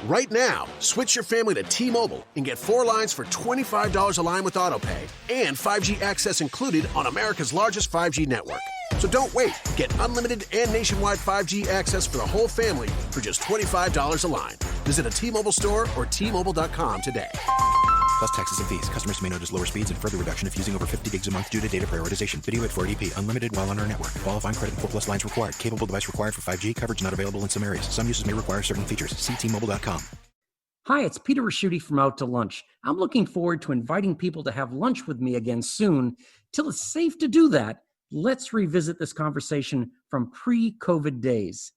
Right now, switch your family to T-Mobile and get 4 lines for $25 a line with AutoPay and 5G access included on America's largest 5G network. So don't wait. Get unlimited and nationwide 5G access for the whole family for just $25 a line. Visit a T-Mobile store or T-Mobile.com today. Plus taxes and fees. Customers may notice lower speeds and further reduction if using over 50 gigs a month due to data prioritization. Video at 480p. Unlimited while on our network. Qualifying credit and 4+ lines required. Capable device required for 5G. Coverage not available in some areas. Some uses may require certain features. See T-Mobile.com. Hi, it's Peter Raschuti from Out to Lunch. I'm looking forward to inviting people to have lunch with me again soon. Till it's safe to do that, let's revisit this conversation from pre-COVID days.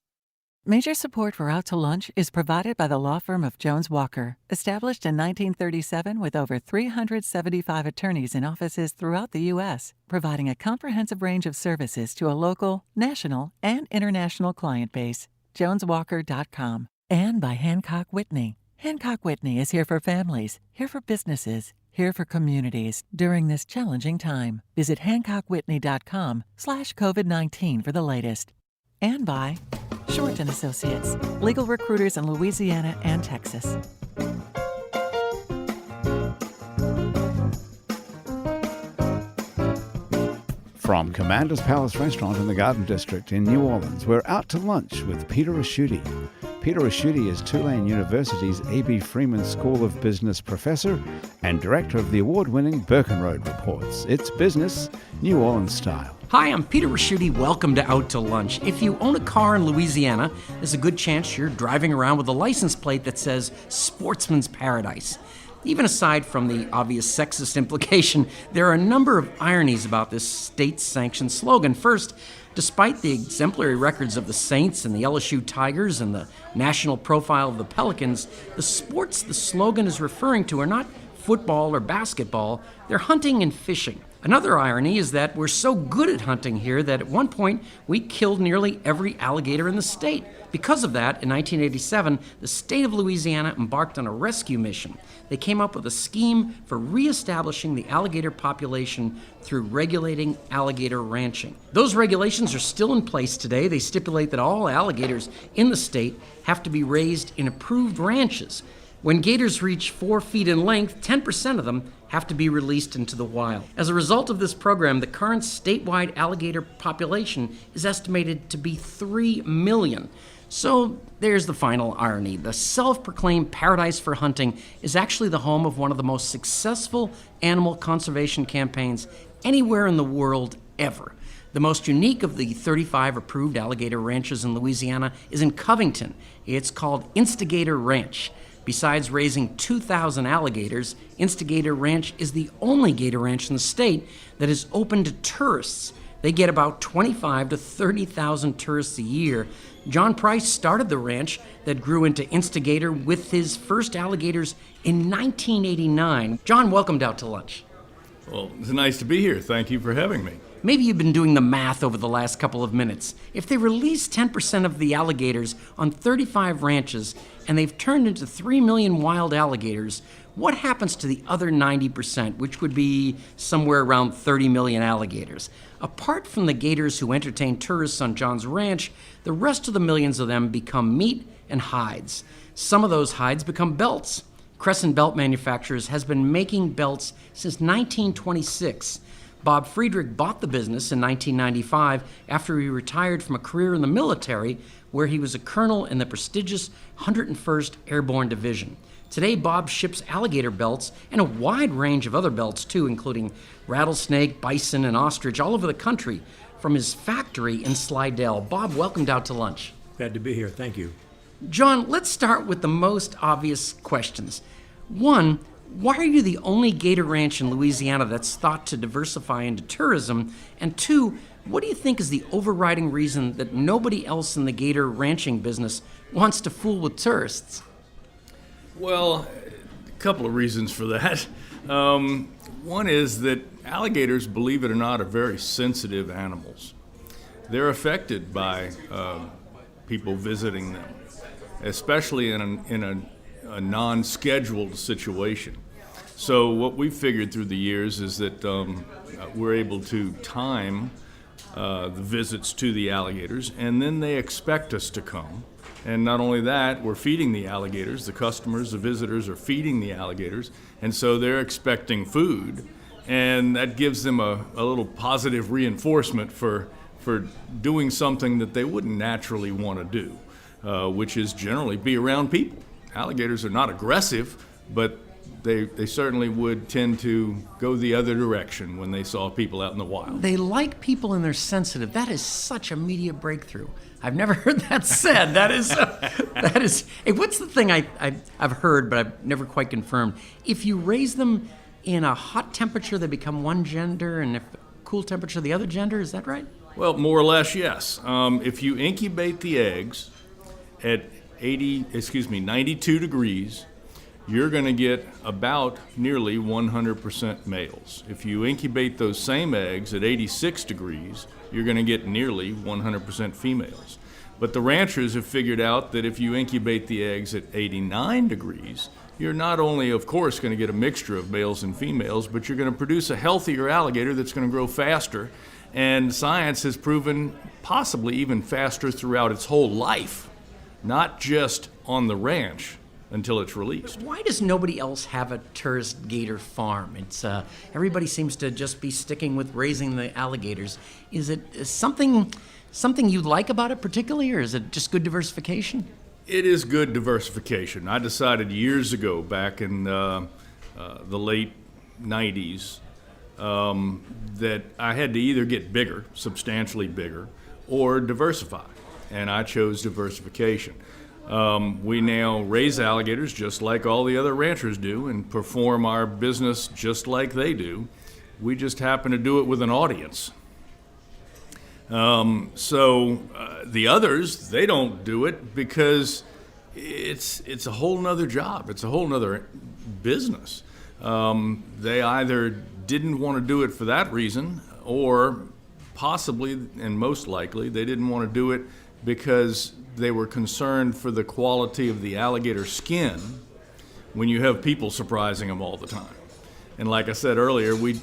Major support for Out to Lunch is provided by the law firm of Jones Walker, established in 1937 with over 375 attorneys in offices throughout the U.S., providing a comprehensive range of services to a local, national, and international client base. JonesWalker.com. And by Hancock Whitney. Hancock Whitney is here for families, here for businesses, here for communities during this challenging time. Visit HancockWhitney.com/COVID-19 for the latest. And by Short & Associates, legal recruiters in Louisiana and Texas. From Commander's Palace Restaurant in the Garden District in New Orleans, we're out to lunch with Peter Raschuti. Peter Raschuti is Tulane University's A.B. Freeman School of Business professor and director of the award-winning Birkenroad Reports. It's business, New Orleans style. Hi, I'm Peter Raschuti. Welcome to Out to Lunch. If you own a car in Louisiana, there's a good chance you're driving around with a license plate that says Sportsman's Paradise. Even aside from the obvious sexist implication, there are a number of ironies about this state-sanctioned slogan. First, despite the exemplary records of the Saints and the LSU Tigers and the national profile of the Pelicans, the sports the slogan is referring to are not football or basketball, they're hunting and fishing. Another irony is that we're so good at hunting here that at one point we killed nearly every alligator in the state. Because of that, in 1987, the state of Louisiana embarked on a rescue mission. They came up with a scheme for reestablishing the alligator population through regulating alligator ranching. Those regulations are still in place today. They stipulate that all alligators in the state have to be raised in approved ranches. When gators reach 4 feet in length, 10% of them have to be released into the wild. As a result of this program, the current statewide alligator population is estimated to be 3 million. So there's the final irony. The self-proclaimed paradise for hunting is actually the home of one of the most successful animal conservation campaigns anywhere in the world ever. The most unique of the 35 approved alligator ranches in Louisiana is in Covington. It's called Instigator Ranch. Besides raising 2,000 alligators, Instigator Ranch is the only gator ranch in the state that is open to tourists. They get about 25 to 30,000 tourists a year. John Price started the ranch that grew into Instigator with his first alligators in 1989. John, welcomed Out to Lunch. Well, it's nice to be here. Thank you for having me. Maybe you've been doing the math over the last couple of minutes. If they release 10% of the alligators on 35 ranches and they've turned into 3 million wild alligators, what happens to the other 90%, which would be somewhere around 30 million alligators? Apart from the gators who entertain tourists on John's ranch, the rest of the millions of them become meat and hides. Some of those hides become belts. Crescent Belt Manufacturers has been making belts since 1926. Bob Friedrich bought the business in 1995 after he retired from a career in the military where he was a colonel in the prestigious 101st Airborne Division. Today, Bob ships alligator belts and a wide range of other belts too, including rattlesnake, bison, and ostrich all over the country from his factory in Slidell. Bob, welcomed Out to Lunch. Glad to be here. Thank you. John, let's start with the most obvious questions. One, why are you the only gator ranch in Louisiana that's thought to diversify into tourism? And two, what do you think is the overriding reason that nobody else in the gator ranching business wants to fool with tourists? Well, a couple of reasons for that. One is that alligators, believe it or not, are very sensitive animals. They're affected by people visiting them, especially in a non-scheduled situation. So what we've figured through the years is that we're able to time the visits to the alligators, and then they expect us to come. And not only that, we're feeding the alligators. The customers, the visitors are feeding the alligators, and so they're expecting food. And that gives them a little positive reinforcement for doing something that they wouldn't naturally want to do, which is generally be around people. Alligators are not aggressive, but they certainly would tend to go the other direction when they saw people out in the wild. They like people and they're sensitive. That is such a media breakthrough. I've never heard that said. That is. Hey, what's the thing I've heard, but I've never quite confirmed? If you raise them in a hot temperature, they become one gender, and if cool temperature, the other gender. Is that right? Well, more or less, yes. If you incubate the eggs at 92 degrees, you're going to get about nearly 100% males. If you incubate those same eggs at 86 degrees, you're going to get nearly 100% females. But the ranchers have figured out that if you incubate the eggs at 89 degrees, you're not only, of course, going to get a mixture of males and females, but you're going to produce a healthier alligator that's going to grow faster. And science has proven possibly even faster throughout its whole life, not just on the ranch until it's released. Why does nobody else have a tourist gator farm? It's everybody seems to just be sticking with raising the alligators. Is it something you like about it particularly, or is it just good diversification? It is good diversification. I decided years ago, back in the late 90s, that I had to either get bigger, substantially bigger, or diversify, and I chose diversification. We now raise alligators just like all the other ranchers do and perform our business just like they do. We just happen to do it with an audience. The others, they don't do it because it's a whole nother job. It's a whole nother business. They either didn't want to do it for that reason, or possibly, and most likely, they didn't want to do it because they were concerned for the quality of the alligator skin when you have people surprising them all the time. And like I said earlier, we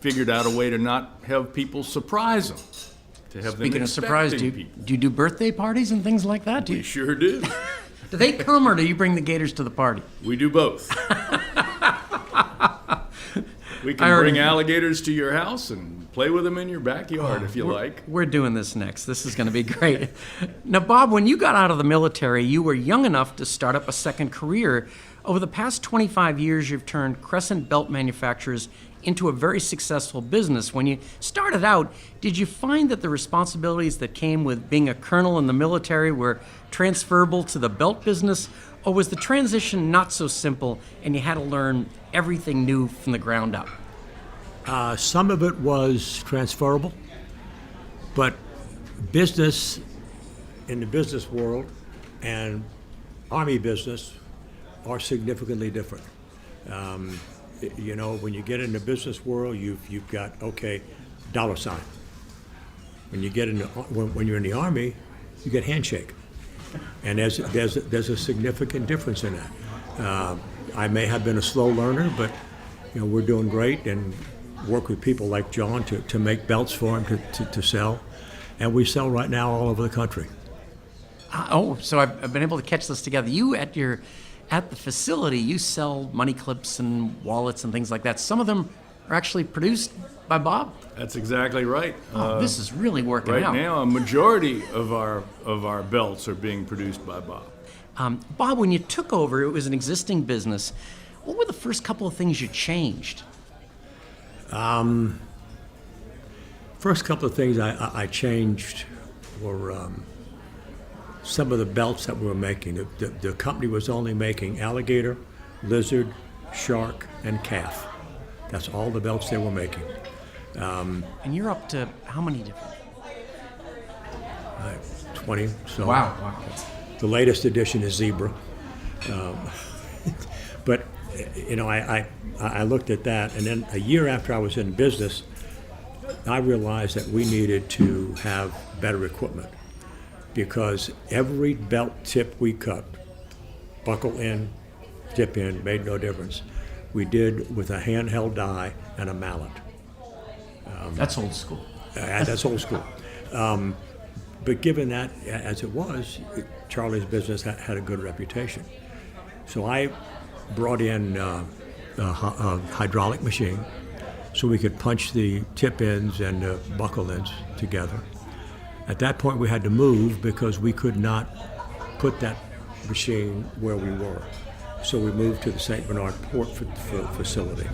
figured out a way to not have people surprise them. To have Speaking them of surprise, do you do birthday parties and things like that? We sure do. Do they come, or do you bring the gators to the party? We do both. We can bring alligators to your house and play with them in your backyard if you like. We're doing this next. This is going to be great. Now, Bob, when you got out of the military, you were young enough to start up a second career. Over the past 25 years, you've turned crescent belt manufacturers into a very successful business. When you started out, did you find that the responsibilities that came with being a colonel in the military were transferable to the belt business, or was the transition not so simple and you had to learn everything new from the ground up? Some of it was transferable, but business in the business world and Army business are significantly different. When you get in the business world, you've got, dollar sign. When you get when you're in the Army, you get handshake, and there's a significant difference in that. I may have been a slow learner, but we're doing great and work with people like John to make belts for him to sell, and we sell right now all over the country. So I've been able to catch this together. You at the facility, you sell money clips and wallets and things like that. Some of them are actually produced by Bob. That's exactly right. This is really working right out. Right now, a majority of our belts are being produced by Bob. Bob, when you took over, it was an existing business. What were the first couple of things you changed? First couple of things I changed were some of the belts that we were making. The company was only making alligator, lizard, shark, and calf. That's all the belts they were making. And you're up to how many different? 20. So Wow. The latest edition is zebra. But I looked at that, and then a year after I was in business, I realized that we needed to have better equipment, because every belt tip we cut, buckle in, tip in, made no difference. We did with a handheld die and a mallet. That's old school. That's old school. But given that as it was, Charlie's business had a good reputation. So I brought in a hydraulic machine so we could punch the tip ends and the buckle ends together. At that point, we had to move because we could not put that machine where we were. So we moved to the St. Bernard Port facility.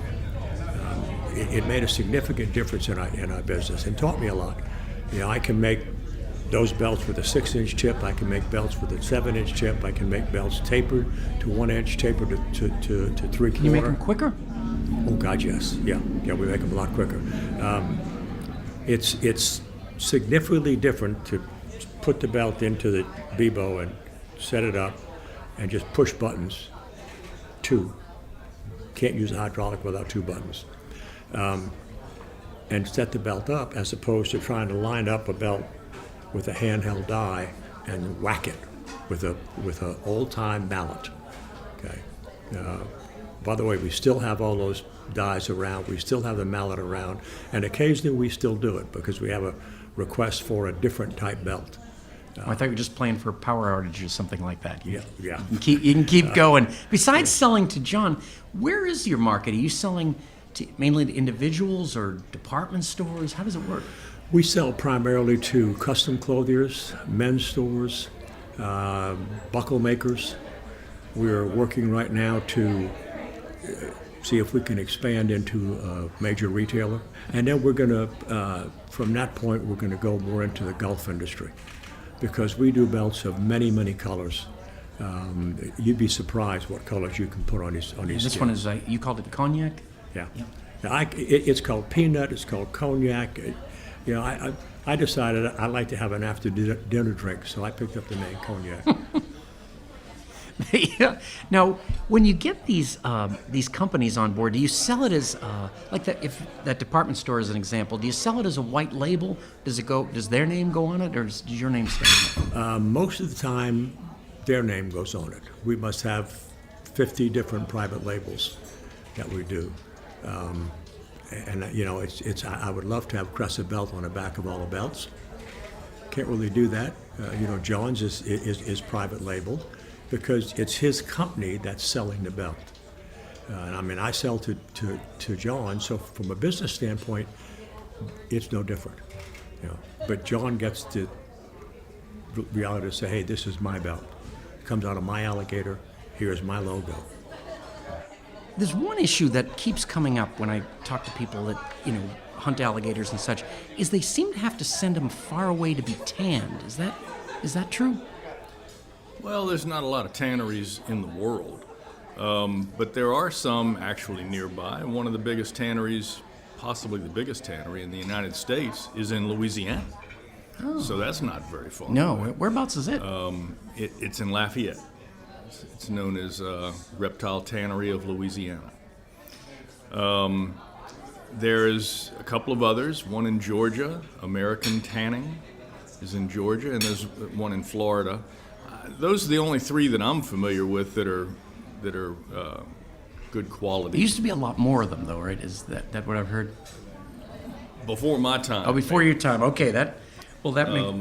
It made a significant difference in our business and taught me a lot. I can make those belts with a 6-inch tip. I can make belts with a 7-inch tip. I can make belts tapered to 1-inch, tapered to 3/4. Can you make them quicker? Oh God, yes. Yeah, we make them a lot quicker. It's significantly different to put the belt into the Bebo and set it up and just push buttons. 2. Can't use a hydraulic without 2 buttons. And set the belt up, as opposed to trying to line up a belt with a handheld die and whack it with a old-time mallet. Okay. By the way, we still have all those dies around. We still have the mallet around, and occasionally we still do it because we have a request for a different type belt. I thought you were just playing for a power outage or something like that. Yeah. You can keep going. Besides selling to John, where is your market? Are you selling mainly to individuals or department stores? How does it work? We sell primarily to custom clothiers, men's stores, buckle makers. We're working right now to see if we can expand into a major retailer. And then we're going to, from that point, we're going to go more into the golf industry because we do belts of many, many colors. You'd be surprised what colors you can put on these This skins. one is, you called it cognac? Yeah. Yep. Now, it's called peanut, it's called cognac. I decided I like to have an after dinner drink, so I picked up the name cognac. Yeah. Now, when you get these companies on board, do you sell it as like that? If that department store is an example, do you sell it as a white label? Does their name go on it, or does your name stay on it? Most of the time, their name goes on it. We must have 50 different private labels that we do. I would love to have Crescent Belt on the back of all the belts. Can't really do that. John's is private labeled because it's his company that's selling the belt. I sell to John, so from a business standpoint, it's no different. But John gets the reality to say, hey, this is my belt. It comes out of my alligator. Here's my logo. There's one issue that keeps coming up when I talk to people that, hunt alligators and such, is they seem to have to send them far away to be tanned. Is that true? Well, there's not a lot of tanneries in the world, but there are some actually nearby. One of the biggest tanneries, possibly the biggest tannery in the United States, is in Louisiana. Oh. So that's not very far No, away. Whereabouts is it? It's in Lafayette. It's known as Reptile Tannery of Louisiana. There's a couple of others, one in Georgia, American Tanning is in Georgia, and there's one in Florida. Those are the only 3 that I'm familiar with that are good quality. There used to be a lot more of them, though, right? Is that what I've heard? Before my time. Oh, before your time. Okay, that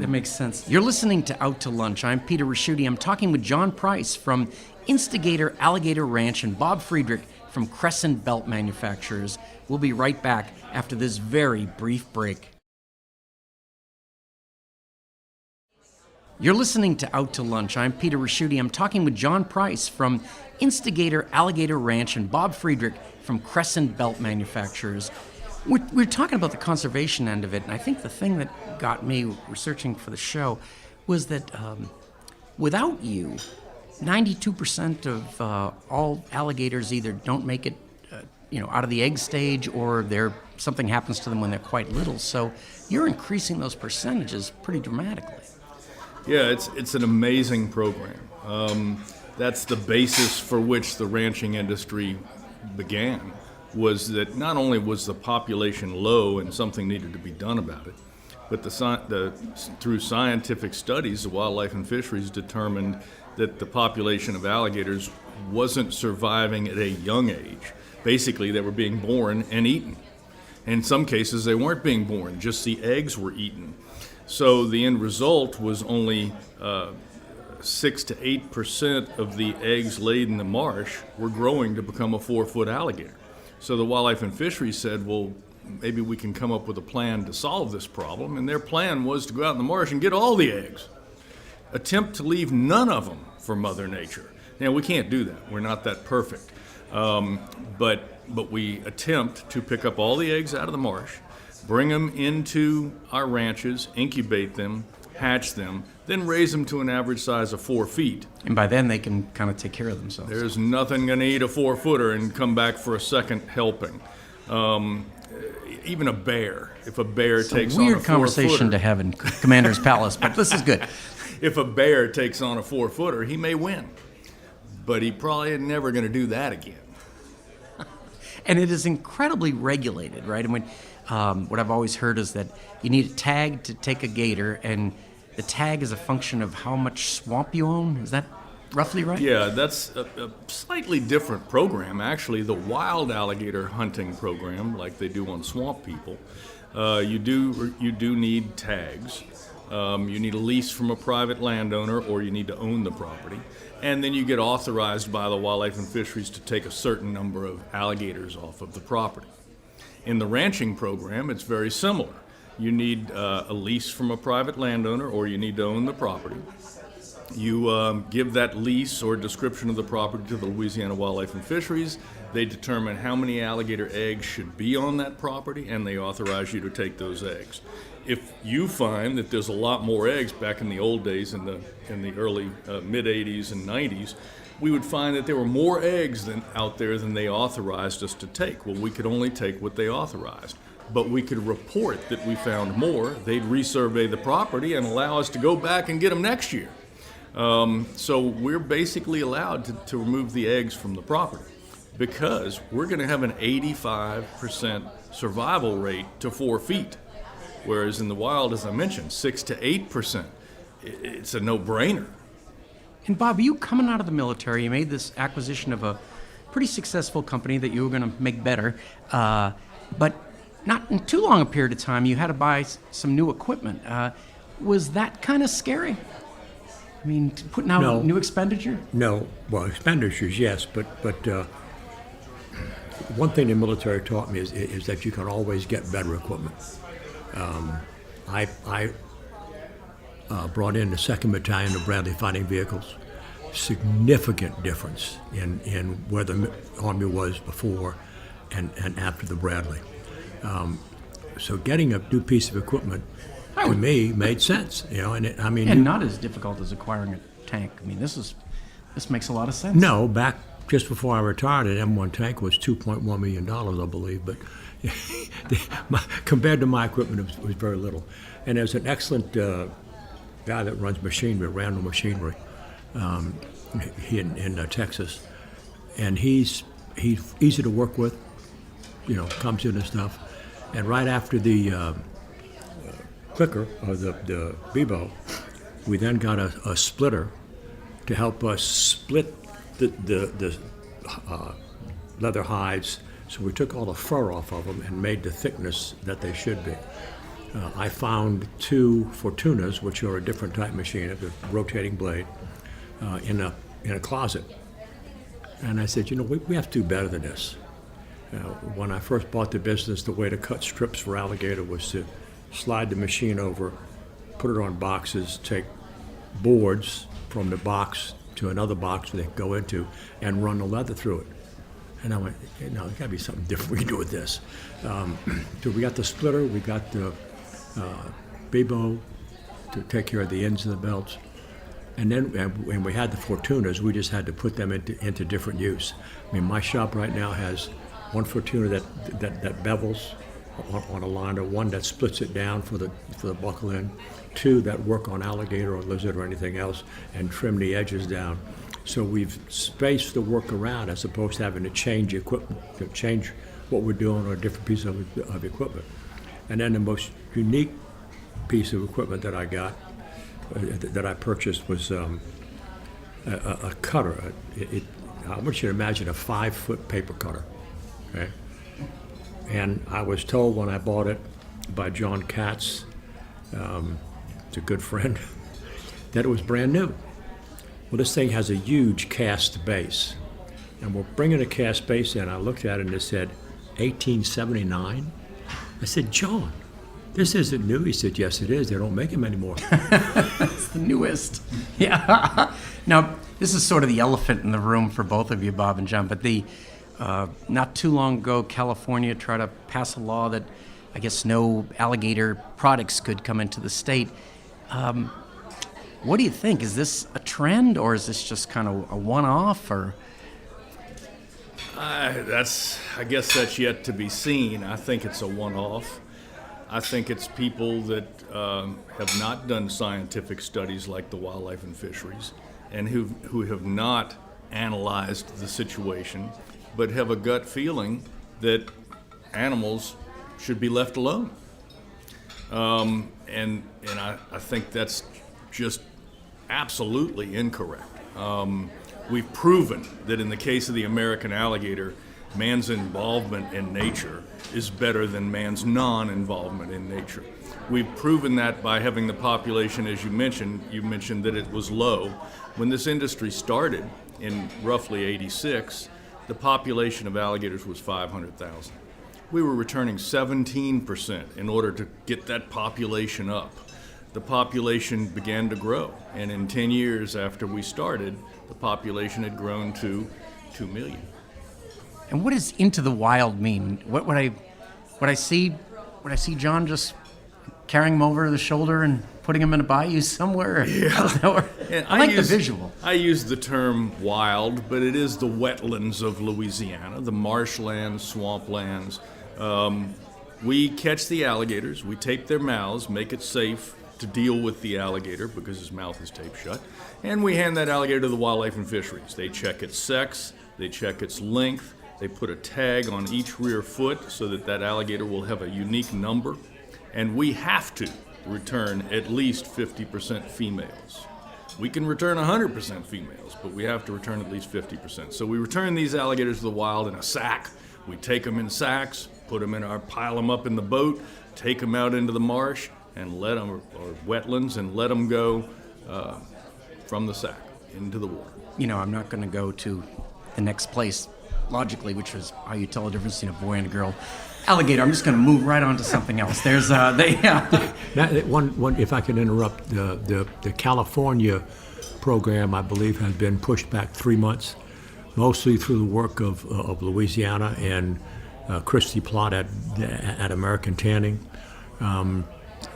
makes sense. You're listening to Out to Lunch. I'm Peter Raschuti. I'm talking with John Price from Instigator Alligator Ranch and Bob Friedrich from Crescent Belt Manufacturers. We'll be right back after this very brief break. You're listening to Out to Lunch. I'm Peter Raschuti. I'm talking with John Price from Instigator Alligator Ranch and Bob Friedrich from Crescent Belt Manufacturers. We're talking about the conservation end of it, and I think the thing that got me researching for the show was that without you, 92% of all alligators either don't make it, out of the egg stage, or something happens to them when they're quite little. So you're increasing those percentages pretty dramatically. Yeah, it's an amazing program. That's the basis for which the ranching industry began. Was that not only was the population low and something needed to be done about it, but through scientific studies, the Wildlife and Fisheries determined that the population of alligators wasn't surviving at a young age. Basically, they were being born and eaten. In some cases, they weren't being born, just the eggs were eaten. So the end result was only 6 to 8% of the eggs laid in the marsh were growing to become a 4-foot alligator. So the Wildlife and Fisheries said, well, maybe we can come up with a plan to solve this problem. And their plan was to go out in the marsh and get all the eggs. Attempt to leave none of them for Mother Nature. Now, we can't do that. We're not that perfect. But we attempt to pick up all the eggs out of the marsh, bring them into our ranches, incubate them, hatch them, then raise them to an average size of 4 feet. And by then they can kind of take care of themselves. There's nothing going to eat a 4-footer and come back for a second helping. Even a bear, if a bear takes on a 4-footer. Weird conversation to have in Commander's Palace, but this is good. If a bear takes on a 4-footer, he may win, but he probably ain't never going to do that again. And it is incredibly regulated, right? I mean, what I've always heard is that you need a tag to take a gator, and the tag is a function of how much swamp you own. Is that roughly right? Yeah, that's a slightly different program, actually. The wild alligator hunting program, like they do on swamp people, you do need tags. You need a lease from a private landowner, or you need to own the property. And then you get authorized by the Wildlife and Fisheries to take a certain number of alligators off of the property. In the ranching program, it's very similar. You need a lease from a private landowner, or you need to own the property. You give that lease or description of the property to the Louisiana Wildlife and Fisheries. They determine how many alligator eggs should be on that property, and they authorize you to take those eggs. If you find that there's a lot more eggs, back in the old days, in the early mid-'80s and '90s, we would find that there were more eggs out there than they authorized us to take. Well, we could only take what they authorized, but we could report that we found more. They'd resurvey the property and allow us to go back and get them next year. So we're basically allowed to remove the eggs from the property because we're going to have an 85% survival rate to 4 feet. Whereas in the wild, as I mentioned, 6 to 8%. It's a no-brainer. And Bob, you coming out of the military, you made this acquisition of a pretty successful company that you were going to make better, but not in too long a period of time, you had to buy some new equipment. Was that kind of scary? I mean, putting out new expenditure? No. Well, expenditures, yes, but one thing the military taught me is that you can always get better equipment. I brought in the 2nd Battalion of Bradley Fighting Vehicles. Significant difference in where the Army was before and after the Bradley. So getting a new piece of equipment to me made sense, and not as difficult as acquiring a tank. I mean, this makes a lot of sense. No, back just before I retired, an M1 tank was $2.1 million, I believe, but compared to my equipment, it was very little. And there's an excellent guy that runs machinery, Randall Machinery, in Texas, and he's easy to work with. Comes in and stuff. And right after the clicker or the Bebo, we then got a splitter to help us split the leather hides. So we took all the fur off of them and made the thickness that they should be. I found 2 Fortunas, which are a different type machine, a rotating blade, in a closet. And I said, we have to do better than this. When I first bought the business, the way to cut strips for alligator was to slide the machine over, put it on boxes, take boards from the box to another box they could go into, and run the leather through it. And I went, no, there's got to be something different we can do with this. So we got the splitter, we got the Bebo to take care of the ends of the belts. And then when we had the Fortunas, we just had to put them into different use. I mean, my shop right now has one Fortuna that bevels on a liner, one that splits it down for the buckle end, 2 that work on alligator or lizard or anything else and trim the edges down. So we've spaced the work around as opposed to having to change equipment, to change what we're doing on a different piece of equipment. And then the most unique piece of equipment that I got, that I purchased, was a cutter. I want you to imagine a 5-foot paper cutter. Okay? And I was told when I bought it by John Katz, it's a good friend, that it was brand new. Well, this thing has a huge cast base. And we're bringing a cast base in. I looked at it and it said 1879. I said, John, this isn't new. He said, yes, it is. They don't make them anymore. It's the newest. Yeah. Now, this is sort of the elephant in the room for both of you, Bob and John, but not too long ago, California tried to pass a law that I guess no alligator products could come into the state. What do you think? Is this a trend, or is this just kind of a one-off, or? I guess that's yet to be seen. I think it's a one-off. I think it's people that have not done scientific studies like the Wildlife and Fisheries, and who have not analyzed the situation, but have a gut feeling that animals should be left alone. And I think that's just absolutely incorrect. We've proven that in the case of the American alligator, man's involvement in nature is better than man's non-involvement in nature. We've proven that by having the population, as you mentioned that it was low. When this industry started in roughly '86, the population of alligators was 500,000. We were returning 17% in order to get that population up. The population began to grow, and in 10 years after we started, the population had grown to 2 million. And what does into the wild mean? What would I see John just carrying him over the shoulder and putting him in a bayou somewhere? Yeah. I like the visual. I use the term wild, but it is the wetlands of Louisiana, the marshlands, swamplands. We catch the alligators, we tape their mouths, make it safe to deal with the alligator because his mouth is taped shut, and we hand that alligator to the Wildlife and Fisheries. They check its sex, they check its length, they put a tag on each rear foot so that that alligator will have a unique number, and we have to return at least 50% females. We can return 100% females, but we have to return at least 50%. So we return these alligators to the wild in a sack. We take them in sacks, put them pile them up in the boat, take them out into the marsh, and let them, or wetlands, and let them go from the sack into the water. You know, I'm not going to go to the next place logically, which is how you tell the difference between a boy and a girl. Alligator. I'm just going to move right on to something else. There's one. If I can interrupt, the California program, I believe, has been pushed back 3 months, mostly through the work of Louisiana and Christy Plott at American Tanning.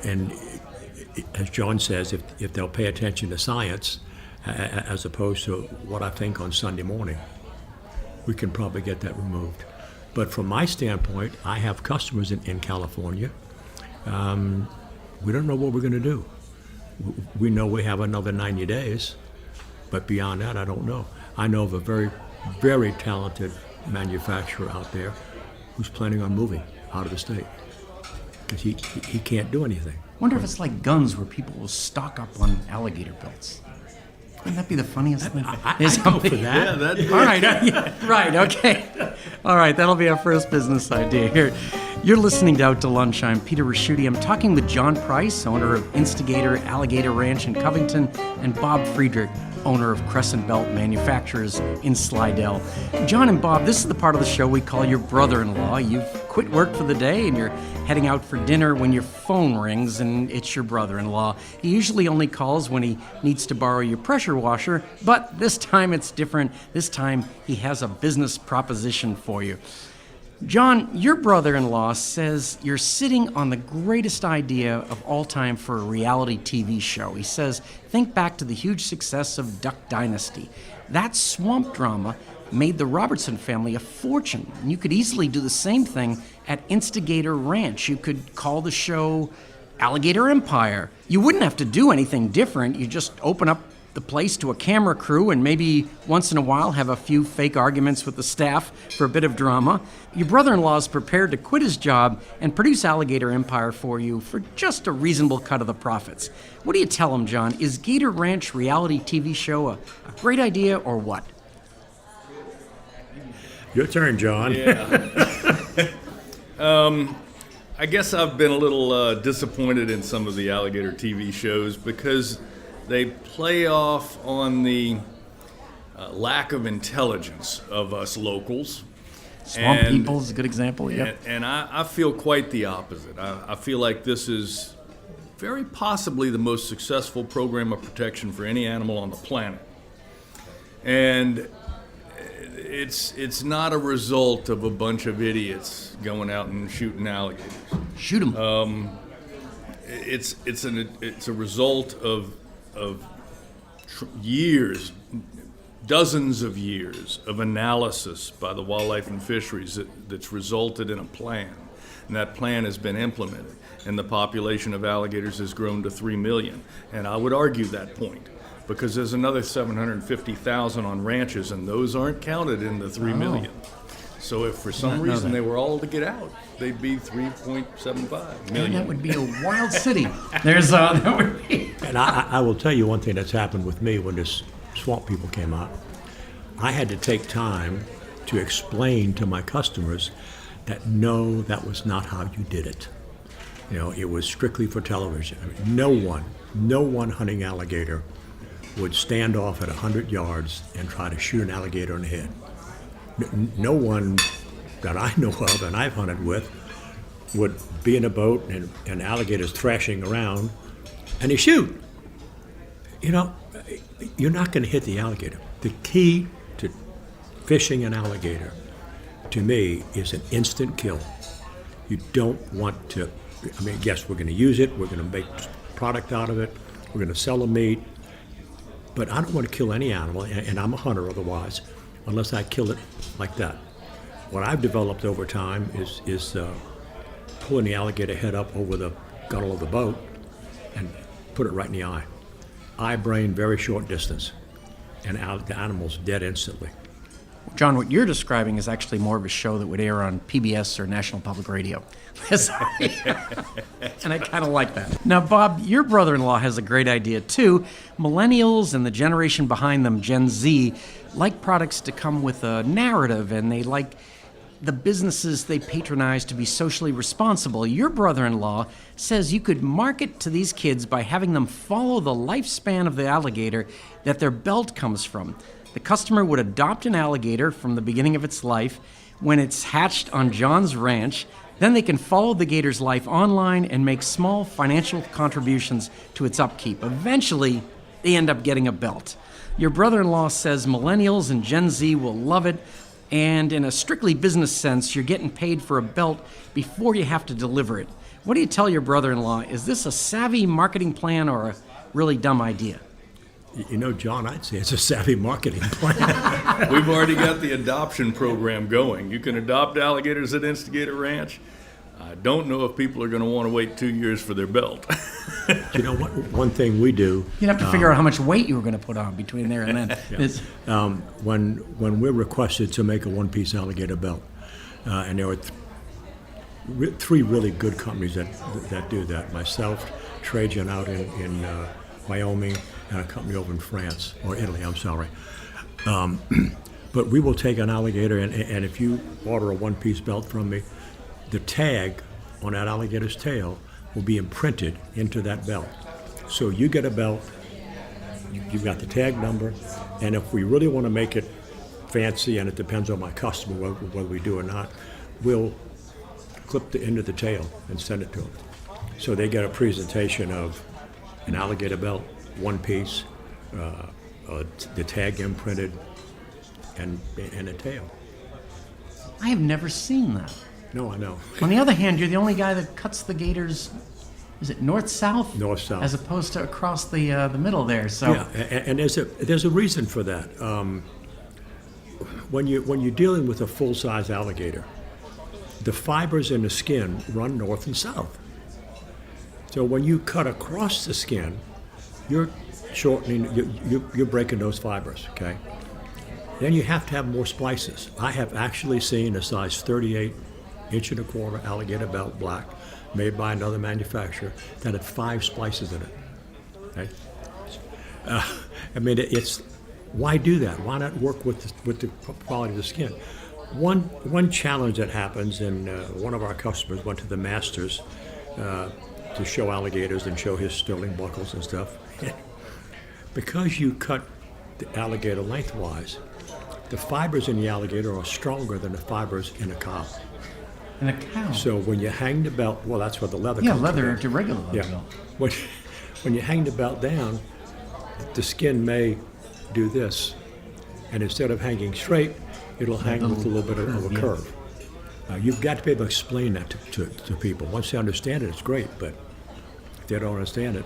And as John says, if they'll pay attention to science, as opposed to what I think on Sunday morning, we can probably get that removed. But from my standpoint, I have customers in California. We don't know what we're going to do. We know we have another 90 days, but beyond that, I don't know. I know of a very, very talented manufacturer out there who's planning on moving out of the state because he can't do anything. Wonder if it's like guns where people will stock up on alligator belts. Wouldn't that be the funniest thing? I go for that. Yeah, that. All right, right, okay. All right, that'll be our first business idea here. You're listening to Out to Lunch. I'm Peter Raschuti. I'm talking with John Price, owner of Instigator Alligator Ranch in Covington, and Bob Friedrich, owner of Crescent Belt Manufacturers in Slidell. John and Bob, this is the part of the show we call your brother-in-law. You've quit work for the day and you're heading out for dinner when your phone rings and it's your brother-in-law. He usually only calls when he needs to borrow your pressure washer, but this time it's different. This time he has a business proposition for you. John, your brother-in-law says you're sitting on the greatest idea of all time for a reality TV show. He says, think back to the huge success of Duck Dynasty. That swamp drama made the Robertson family a fortune. And you could easily do the same thing at Instigator Ranch. You could call the show Alligator Empire. You wouldn't have to do anything different. You just open up the place to a camera crew and maybe once in a while have a few fake arguments with the staff for a bit of drama. Your brother-in-law is prepared to quit his job and produce Alligator Empire for you for just a reasonable cut of the profits. What do you tell him, John? Is Gator Ranch reality TV show a great idea or what? Your turn, John. Yeah. I guess I've been a little disappointed in some of the alligator TV shows because they play off on the lack of intelligence of us locals. Swamp People is a good example, yeah. And I feel quite the opposite. I feel like this is very possibly the most successful program of protection for any animal on the planet. And it's not a result of a bunch of idiots going out and shooting alligators. Shoot them. It's a result of years, dozens of years of analysis by the Wildlife and Fisheries that's resulted in a plan. And that plan has been implemented. And the population of alligators has grown to 3 million. And I would argue that point, because there's another 750,000 on ranches, and those aren't counted in the 3 million. So if for some reason they were all to get out, they'd be 3.75 million. And that would be a wild city. That would be. And I will tell you one thing that's happened with me when this Swamp People came out. I had to take time to explain to my customers that no, that was not how you did it. You know, it was strictly for television. I mean, no one hunting alligator would stand off at 100 yards and try to shoot an alligator in the head. No one that I know of and I've hunted with would be in a boat and alligators thrashing around and they shoot. You know, you're not going to hit the alligator. The key to fishing an alligator, to me, is an instant kill. You don't want to, I mean, yes, we're going to use it, we're going to make product out of it, we're going to sell the meat, but I don't want to kill any animal, and I'm a hunter otherwise, unless I kill it like that. What I've developed over time is pulling the alligator head up over the gunnel of the boat and put it right in the eye. Eye brain, very short distance, and the animal's dead instantly. John, what you're describing is actually more of a show that would air on PBS or National Public Radio. And I kind of like that. Now, Bob, your brother-in-law has a great idea, too. Millennials and the generation behind them, Gen Z, like products to come with a narrative, and they like the businesses they patronize to be socially responsible. Your brother-in-law says you could market to these kids by having them follow the lifespan of the alligator that their belt comes from. The customer would adopt an alligator from the beginning of its life when it's hatched on John's ranch. Then they can follow the gator's life online and make small financial contributions to its upkeep. Eventually, they end up getting a belt. Your brother-in-law says millennials and Gen Z will love it, and in a strictly business sense, you're getting paid for a belt before you have to deliver it. What do you tell your brother-in-law? Is this a savvy marketing plan or a really dumb idea? You know, John, I'd say it's a savvy marketing plan. We've already got the adoption program going. You can adopt alligators at Instigator Ranch. I don't know if people are going to want to wait 2 years for their belt. You know what? One thing we do. You'd have to figure out how much weight you were going to put on between there and then. Yeah. When we're requested to make a one-piece alligator belt, and there are three really good companies that do that. Myself, Trajan out in Wyoming, and a company over in France, or Italy, I'm sorry. But we will take an alligator, and if you order a one-piece belt from me, the tag on that alligator's tail will be imprinted into that belt. So you get a belt, you've got the tag number, and if we really want to make it fancy, and it depends on my customer whether we do or not, we'll clip the end of the tail and send it to them. So they get a presentation of an alligator belt, one piece, the tag imprinted, and a tail. I have never seen that. No, I know. On the other hand, you're the only guy that cuts the gators, is it north-south? North-south. As opposed to across the middle there. So. Yeah, and there's a reason for that. When you're dealing with a full-size alligator, the fibers in the skin run north and south. So when you cut across the skin, you're shortening, you're breaking those fibers, okay? Then you have to have more splices. I have actually seen a size 38 inch and a quarter alligator belt, black, made by another manufacturer that had 5 splices in it. Okay? I mean, it's why do that? Why not work with the quality of the skin? One challenge that happens, and one of our customers went to the Masters to show alligators and show his sterling buckles and stuff. Because you cut the alligator lengthwise, the fibers in the alligator are stronger than the fibers in a cow. And a cow. So when you hang the belt, well, that's what the leather Yeah, comes leather from. to regular leather Yeah. belt. When you hang the belt down, the skin may do this, and instead of hanging straight, it'll hang with a little bit of a curve. You've got to be able to explain that to people. Once they understand it, it's great, but if they don't understand it.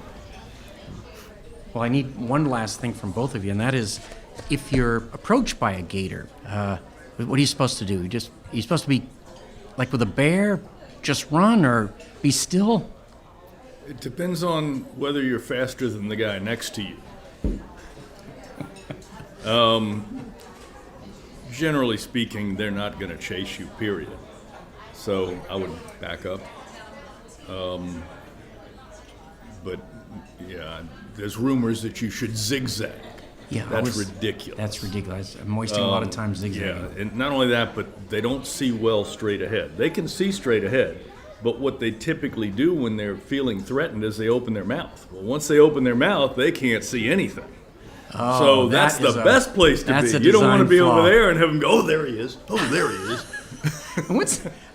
Well, I need one last thing from both of you, and that is, if you're approached by a gator, what are you supposed to do? Are you supposed to be like with a bear, just run or be still? It depends on whether you're faster than the guy next to you. Generally speaking, they're not going to chase you, period. So I would back up. But yeah, there's rumors that you should zigzag. Yeah, That's ridiculous. That's ridiculous. I'm wasting a lot of time zigzagging. Yeah, and not only that, but they don't see well straight ahead. They can see straight ahead, but what they typically do when they're feeling threatened is they open their mouth. Well, once they open their mouth, they can't see anything. So that's the best place to be. You don't want to be over there and have him go, oh, there he is. Oh, there he is.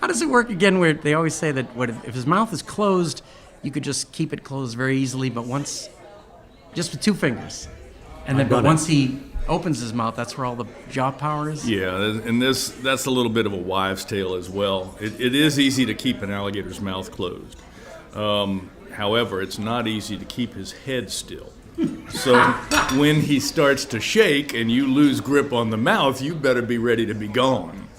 How does it work again where they always say that if his mouth is closed, you could just keep it closed very easily, but just with 2 fingers. And then, but once he opens his mouth, that's where all the jaw power is? Yeah, and that's a little bit of a wives' tale as well. It is easy to keep an alligator's mouth closed. However, it's not easy to keep his head still. So when he starts to shake and you lose grip on the mouth, you better be ready to be gone.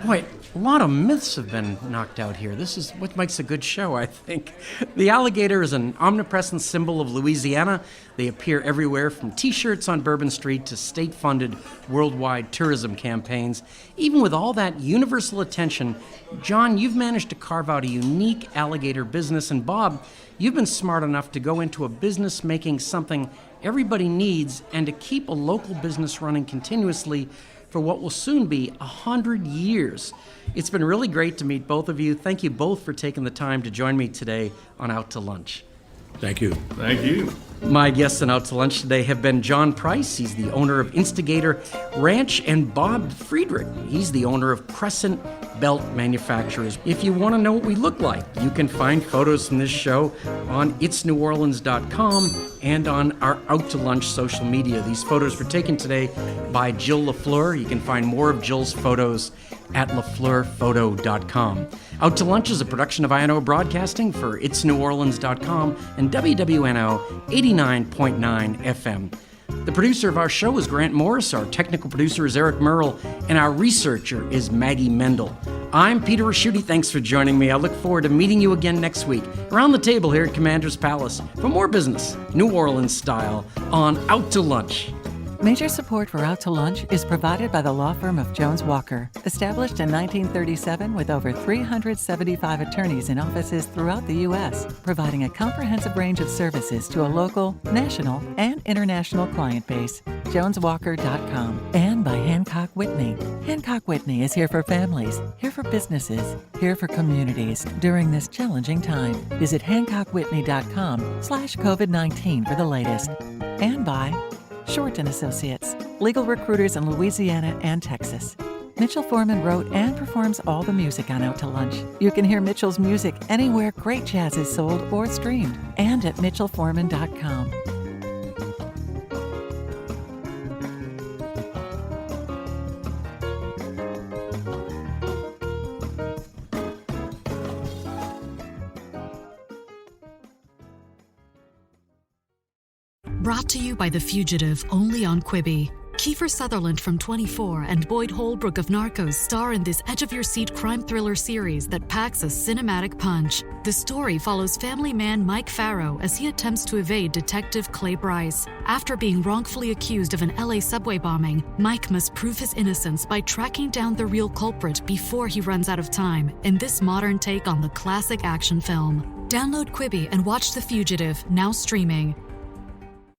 Boy, a lot of myths have been knocked out here. This is what makes a good show, I think. The alligator is an omnipresent symbol of Louisiana. They appear everywhere from T-shirts on Bourbon Street to state-funded worldwide tourism campaigns. Even with all that universal attention, John, you've managed to carve out a unique alligator business. And Bob, you've been smart enough to go into a business making something everybody needs and to keep a local business running continuously for what will soon be 100 years. It's been really great to meet both of you. Thank you both for taking the time to join me today on Out to Lunch. Thank you. Thank you. My guests on Out to Lunch today have been John Price. He's the owner of Instigator Ranch, and Bob Friedrich. He's the owner of Crescent Belt Manufacturers. If you want to know what we look like, you can find photos from this show on itsneworleans.com and on our Out to Lunch social media. These photos were taken today by Jill LaFleur. You can find more of Jill's photos at lafleurphoto.com. Out to Lunch is a production of INO Broadcasting for itsneworleans.com and WWNO 89.9 FM. The producer of our show is Grant Morris, our technical producer is Eric Merle, and our researcher is Maggie Mendel. I'm Peter Raschuti. Thanks for joining me. I look forward to meeting you again next week around the table here at Commander's Palace for more business, New Orleans style, on Out to Lunch. Major support for Out to Lunch is provided by the law firm of Jones Walker, established in 1937 with over 375 attorneys in offices throughout the U.S., providing a comprehensive range of services to a local, national, and international client base. JonesWalker.com. And by Hancock Whitney. Hancock Whitney is here for families, here for businesses, here for communities during this challenging time. Visit HancockWhitney.com/COVID-19 for the latest. And by Short & Associates, legal recruiters in Louisiana and Texas. Mitchell Foreman wrote and performs all the music on Out to Lunch. You can hear Mitchell's music anywhere great jazz is sold or streamed, and at mitchellforeman.com. Brought to you by The Fugitive, only on Quibi. Kiefer Sutherland from 24 and Boyd Holbrook of Narcos star in this edge-of-your-seat crime thriller series that packs a cinematic punch. The story follows family man Mike Farrow as he attempts to evade Detective Clay Bryce. After being wrongfully accused of an LA subway bombing, Mike must prove his innocence by tracking down the real culprit before he runs out of time in this modern take on the classic action film. Download Quibi and watch The Fugitive, now streaming.